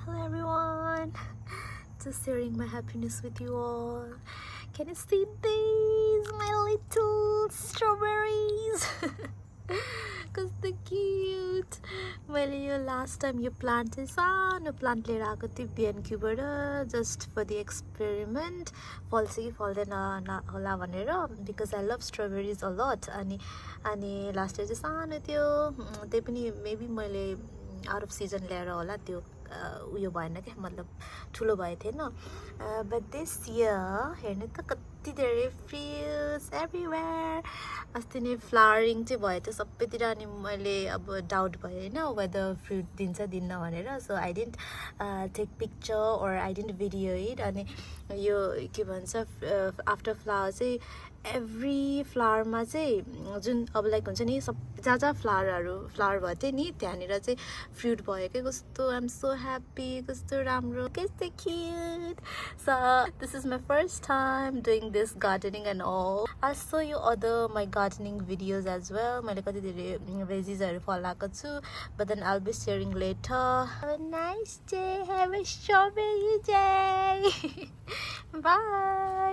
Hello everyone, just sharing my happiness with you all. Can you see these, my little strawberries? Cause they're cute. मैले यो last time यो plant चाहिँ सानो plant लिएर आएको थिएँ BNQ बाट just for the experiment. फल्छ कि फल्दैन होला भनेर, because I love strawberries a lot. अनि last year चाहिँ सानो थियो, त्यही पनि maybe मैले out of season ल्याएर होला, त्यो उयो भएन क्या, मतलब ठुलो भए थिएन. But this year हेर्नु त कति धेरै fruits everywhere. अस्ति नै flowering चाहिँ भयो थियो सबैतिर, अनि मैले अब डाउट भयो हैन whether fruit दिन्छ दिन्न भनेर. So I didn't take picture or I didn't video it. अनि यो के भन्छ after flower चाहिँ every flower मा चाहिँ जुन अब लाइक हुन्छ नि सब जहाँ फ्लावर भयो थियो नि त्यहाँनिर चाहिँ फ्रुट भयो के, कस्तो आई एम सो ह्याप्पी, कस्तो राम्रो, कस्तो cute. So this is my first time doing this gardening and all. I'll show you other my gardening videos as well. मैले कति धेरै भेजिसहरु फलाएको छु, but then I'll be sharing later. Have a nice day. Have a strawberry day. Bye.